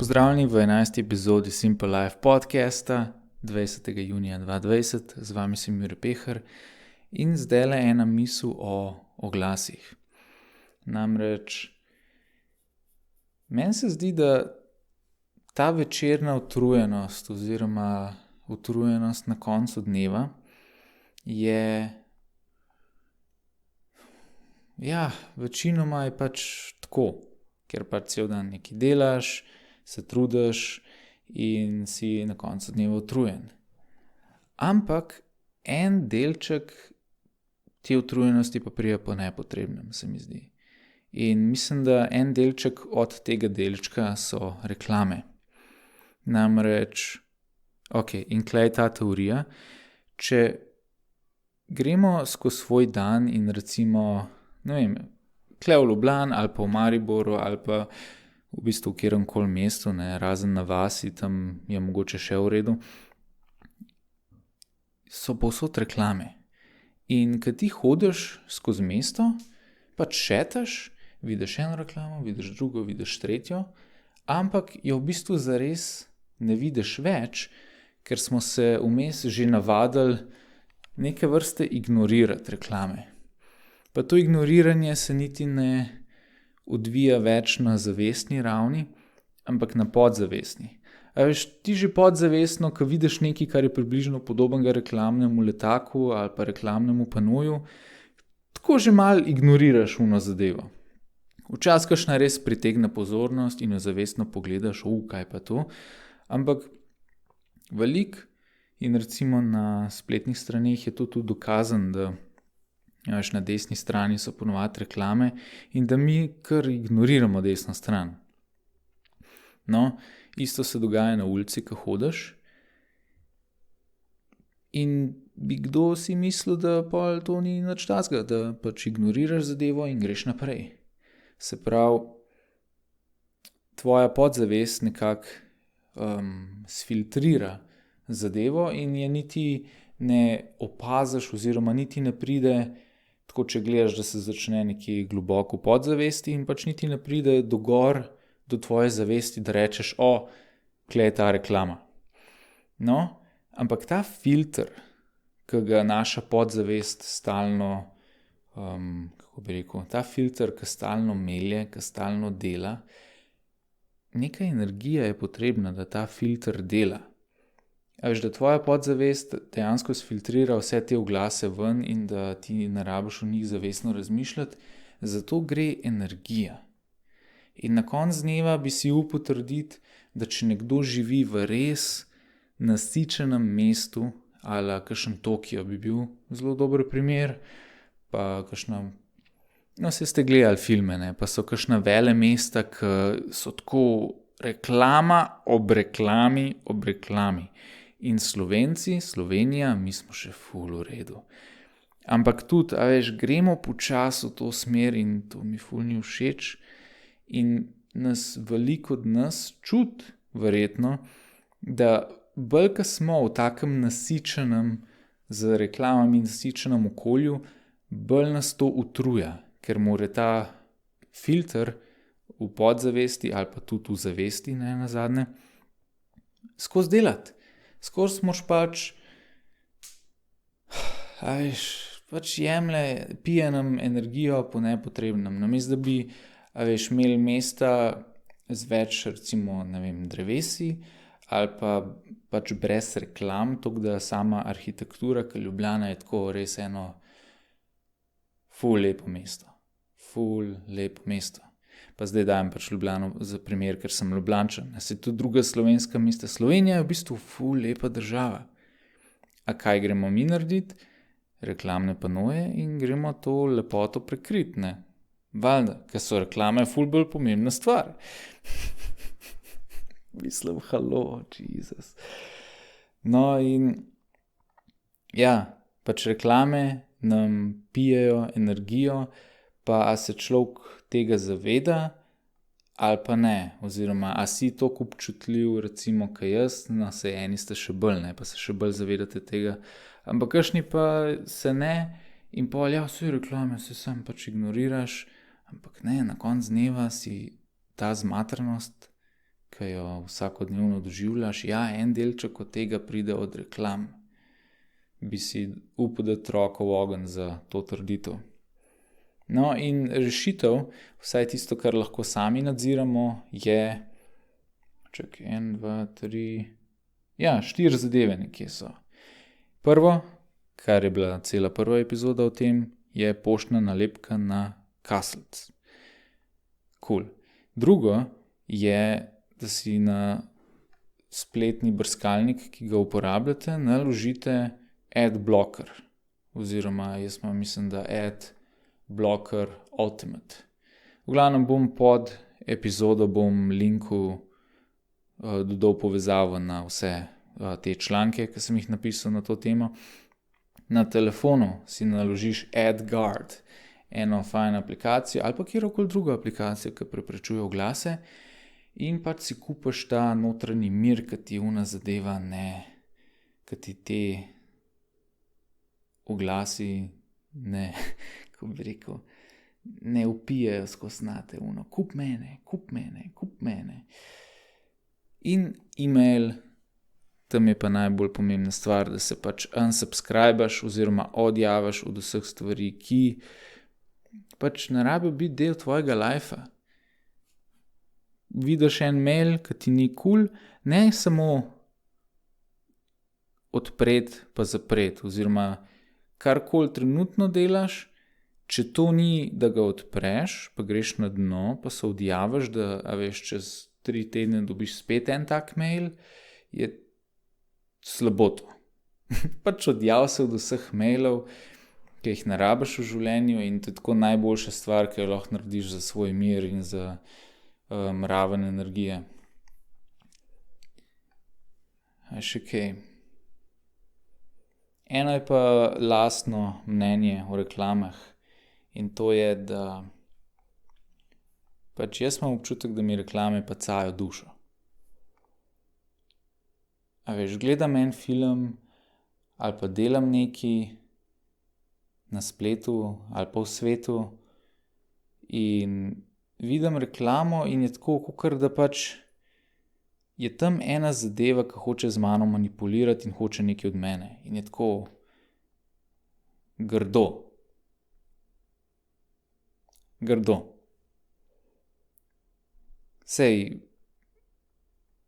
Pozdravljeni v 11. epizodi Simple Life podcasta 20. junija 2020, z vami sem Jure Pehar in zdaj le ena misel o oglasih. Namreč, meni se zdi, da ta večerna utrujenost oziroma utrujenost na koncu dneva je, večinoma je pač tako, ker pač cel dan nekaj delaš, se trudiš in si na koncu dneva utrujen. Ampak en delček te utrujenosti pa pride po nepotrebnem, se mi zdi. In mislim, da en delček od tega delčka so reklame. Namreč, in tule je ta teorija, če gremo skozi svoj dan in recimo, tule v Ljubljani ali pa v Mariboru ali pa v bistvu v kjeremkoli mestu, razen na vasi, tam je mogoče še v redu, so povsod reklame. In ko ti hodiš skozi mesto, pač šetaš, vidiš eno reklamo, vidiš drugo, vidiš tretjo, ampak jo v bistvu zares ne vidiš več, ker smo se vmes že navadili neke vrste ignorirati reklame. Pa to ignoriranje se niti ne odvija več na zavestni ravni, ampak na podzavestni. A veš, ti že podzavestno, ko vidiš nekaj, kar je približno podobnega reklamnemu letaku ali pa reklamnemu panoju, tako že malo ignoriraš ono zadevo. Včasih kakšna res pritegne pozornost in jo zavestno pogledaš, kaj pa to, ampak veliko in recimo na spletnih straneh je to tudi dokazano, da na desni strani so ponovadi reklame in da mi kar ignoriramo desno stran. No, isto se dogaja na ulici, ko hodiš. In bi kdo si mislil, da pol to ni nič takega, da pač ignoriraš zadevo in greš naprej. Se pravi, tvoja podzavest nekako sfiltrira zadevo in je niti ne opaziš oziroma niti ne pride, tako če gledaš, da se začne nekje globoko v podzavesti in pač niti ne pride do gor, do tvoje zavesti, da rečeš, tule je ta reklama. No, ampak ta filter, ki ga naša podzavest stalno, ta filter, ki stalno melje, ki stalno dela, neka energija je potrebna, da ta filter dela. A veš, da tvoja podzavest dejansko sfiltrira vse te oglase ven in da ti ne rabiš o njih zavestno razmišljati, zato gre energija. In na koncu dneva bi si upal trditi, da če nekdo živi v res nasičenem mestu, ali kakšen Tokio bi bil zelo dober primer, pa kakšna, saj ste gledali filme, pa so kakšna vele mesta, ki so tako reklama ob reklami ob reklami. In Slovenci, Slovenija, mi smo še ful v redu. Ampak tudi, gremo počasi v to smer in to mi ful ni všeč. In veliko od nas čuti, verjetno, da bolj ko smo v takem nasičenem, z reklamami nasičenem okolju, bolj nas to utruja, ker mora ta filter v podzavesti ali pa tudi v zavesti, nazadnje, skozi delati. Skozi moraš pač jemlje, pije nam energijo po nepotrebnem. Namesto da bi, imeli mesta z več, recimo, drevesi ali pa pač brez reklam, tako da sama arhitektura, ker Ljubljana je tako res eno ful lepo mesto. Ful lepo mesto. Pa zdaj dajem pač Ljubljano za primer, ker sem Ljubljančan. Se tudi druga slovenska mesta. Slovenija je v bistvu ful lepa država. A kaj gremo mi narediti? Reklamne panoje in gremo to lepoto prekriti, ne? Valjda, ker so reklame ful bolj pomembna stvar. Mislim, halo, Jezus. No in pač reklame nam pijejo energijo, pa a se človek tega zaveda ali pa ne, oziroma a si toliko občutljiv, recimo, kaj jaz, saj eni ste še bolj, pa se še bolj zavedate tega, ampak kakšni pa se ne in pol, vse reklame, se sam pač ignoriraš, ampak ne, na koncu dneva si ta zmatranost, ki jo vsakodnevno doživljaš, ja, en delček od tega pride od reklam. Bi si upal dati roko v ogenj za to trditev. No, in rešitev, vsaj tisto, kar lahko sami nadziramo, je, 1, 2, 3, 4 zadeve nekje so. Prvo, kar je bila cela prva epizoda o tem, je poštna nalepka na kaselc. Cool. Drugo je, da si na spletni brskalnik, ki ga uporabljate, naložite Adblocker, oziroma jaz mislim, da Adblocker Ultimate. V glavnem bom pod epizodo linku dodal povezavo na vse te članke, ki sem jih napisal na to temo. Na telefonu si naložiš AdGuard, eno fajn aplikacijo ali pa kjerokoli drugo aplikacijo, ki preprečuje oglase, in pač si kupaš ta notranji mir, ki ti una zadeva ki ti te oglasi kako bi rekel, ne upijejo skozi nate, kup mene. In e-mail, tam je pa najbolj pomembna stvar, da se pač unsubscribaš oziroma odjaviš od vseh stvari, ki pač ne rabijo biti del tvojega lifea. Vidiš en mail, ki ti ni cool, ne samo odpreti pa zapreti, oziroma karkoli trenutno delaš, če to ni, da ga odpreš, pa greš na dno, pa se odjaviš, da čez 3 tedne dobiš spet en tak mail, je slabo to. Pač odjav se od vseh mailov, ki jih ne rabiš v življenju, in to je tako najboljša stvar, ki jo lahko narediš za svoj mir in za raven energije. Še kaj. Eno je pa lastno mnenje o reklamah, in to je, da pač jaz imam občutek, da mi reklame pacajo dušo. Gledam en film ali pa delam nekaj na spletu ali pa v svetu in vidim reklamo in je tako, kakor da pač je tam ena zadeva, ki hoče z mano manipulirati in hoče nekaj od mene. In je tako grdo. Sej,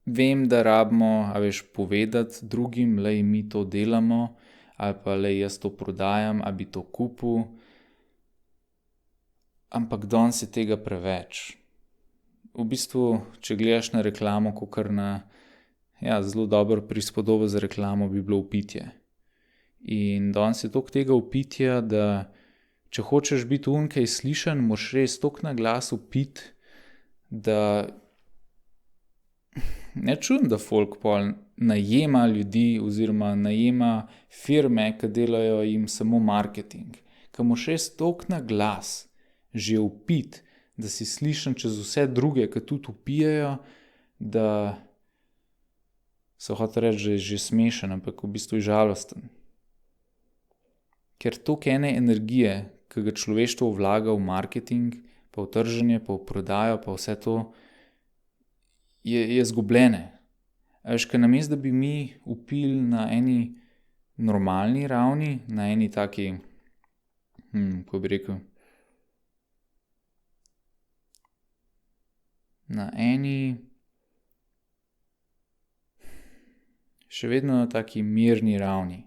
vem, da rabimo, povedati drugim, lej, mi to delamo, ali pa lej, jaz to prodajam, ali bi to kupil. Ampak danes je tega preveč. V bistvu, če gledaš na reklamo, kakor na zelo dobro prispodobo za reklamo bi bilo vpitje. In danes je toliko tega vpitja, da če hočeš biti kaj slišan, moraš res toliko na glas vpiti, da ne čudim, da folk pol najema ljudi oziroma najema firme, ki delajo jim samo marketing. Ker moraš res toliko na glas že vpiti, da si slišan čez vse druge, ki tudi vpijajo, da so hotel reči, da je že smešen, ampak v bistvu je žalosten. Ker toliko ene energije, ki ga človeštvo vlaga v marketing, pa v trženje, pa v prodajo, pa vse to, je zgubljene. Ker namesto, da bi mi vpili na eni normalni ravni, na eni taki, kako bi rekel, na eni še vedno na taki mirni ravni,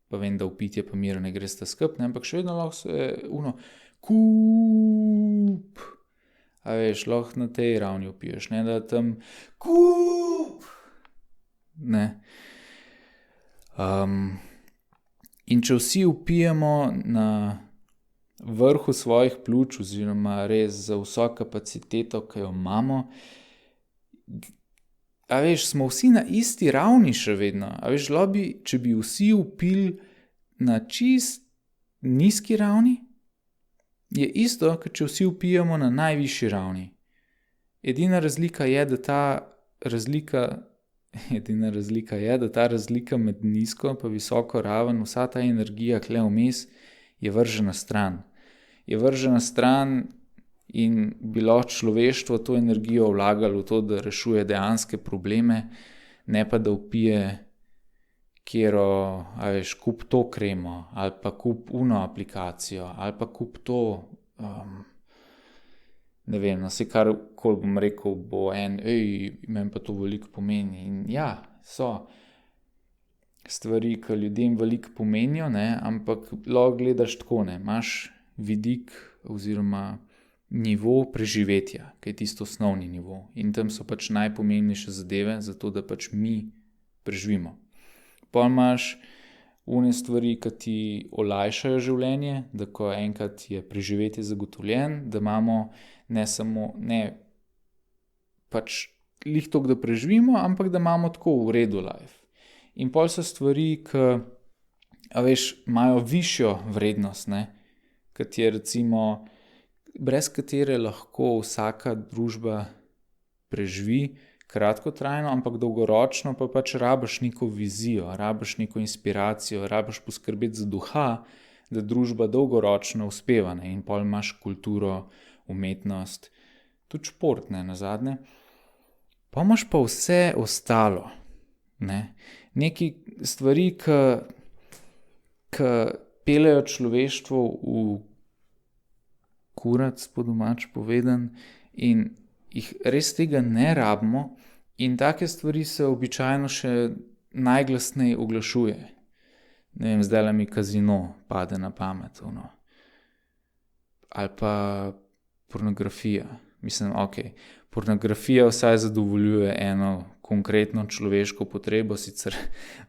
pa vem, da vpitje pa mir ne gre sta skupaj, ampak še vedno lahko se kup, lahko na tej ravni vpiješ, ne da tam kup, ne. In če vsi vpijemo na vrhu svojih pljuč, oziroma res za vso kapaciteto, ki jo imamo, smo vsi na isti ravni še vedno. Če bi vsi vpili na čist nizki ravni, je isto, kot če vsi vpijemo na najvišji ravni. Edina razlika je, da ta razlika med nizko pa visoko raven, vsa ta energija kle vmes, je vržena stran. Je vržena stran in bilo človeštvo to energijo vlagalo v to, da rešuje dejanske probleme, ne pa da vpije kup to kremo, ali pa kup uno aplikacijo, ali pa kup to, ne vem, vse karkoli bom rekel, bo meni pa to veliko pomeni. In ja, so stvari, ki ljudem veliko pomenijo, ne, ampak lahko gledaš tako, ne, imaš vidik oziroma nivo preživetja, ki je tisto osnovni nivo. In tam so pač najpomembnejše zadeve, zato da pač mi preživimo. Pa imaš une stvari, ki ti olajšajo življenje, da ko enkrat je preživetje zagotovljen, da imamo pač glih toliko, da preživimo, ampak da imamo tako v redu life. In pol so stvari, ki, imajo višjo vrednost, ne, kot je recimo, brez katere lahko vsaka družba preživi kratkotrajno, ampak dolgoročno pa pač rabiš neko vizijo, rabiš neko inspiracijo, rabiš poskrbeti za duha, da družba dolgoročno uspeva, ne, in pol imaš kulturo, umetnost, tudi šport, ne, nazadnje. Pa imaš pa vse ostalo, ne, neki stvari, ki peljejo človeštvo v kurac, po domač povedan, in jih res tega ne rabimo, in take stvari se običajno še najglasneje oglašuje. Ne vem, zdajle mi kazino pade na pamet, ali pa pornografija. Mislim, pornografija vsaj zadovoljuje eno konkretno človeško potrebo, sicer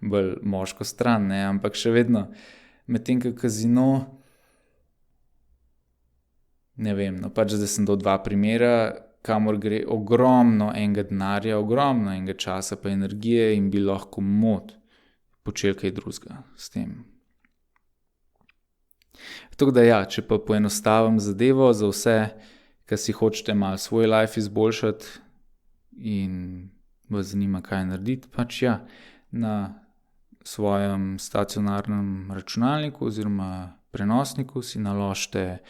bolj moško stran, ne, ampak še vedno, medtem ko kazino, ne vem, pač zdaj sem dal 2 primera, kamor gre ogromno enega denarja, ogromno enega časa pa energije in bi lahko počeli kaj drugega s tem. Tako da ja, če pa poenostavim zadevo za vse, ki si hočete malo svoj life izboljšati in vas zanima, kaj narediti, pač ja, na svojem stacionarnem računalniku oziroma prenosniku si naložite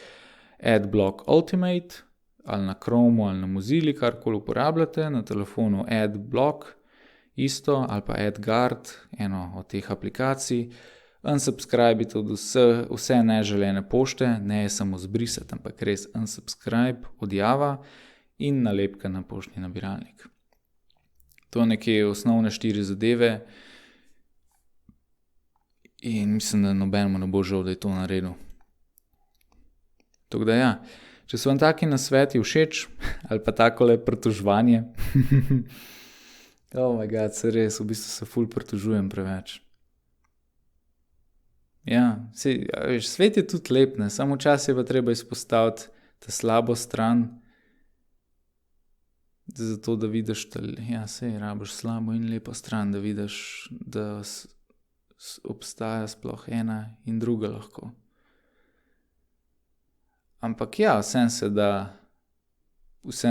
Adblock Ultimate, ali na Chromu, ali na Mozili, karkoli uporabljate, na telefonu Adblock isto, ali pa AdGuard, eno od teh aplikacij. Unsubscribite od vse neželene pošte, ne je samo zbrisati, ampak res unsubscribe, odjava in nalepka na poštni nabiralnik. To nekje osnovne 4 zadeve in mislim, da nobenemu ne bo žal, da je to naredil. Tako da ja, če so vam taki nasveti všeč, ali pa takole pritoževanje, oh my god, se res, v bistvu se ful pritožujem preveč. Ja, svet je tudi lep, ne, samo včasih je pa treba izpostaviti ta slabo stran, zato da vidiš, rabiš slabo in lepo stran, da vidiš, da obstaja sploh ena in druga lahko. Ampak ja, vsem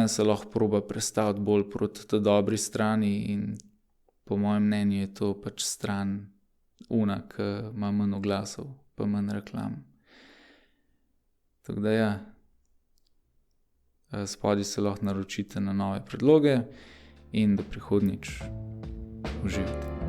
se lahko proba prestaviti bolj proti ta dobri strani in po mojem mnenju je to pač stran una, ki ima manj oglasov, pa manj reklam. Tako da ja, spodaj se lahko naročite na nove predloge in do prihodnjič. Uživajte.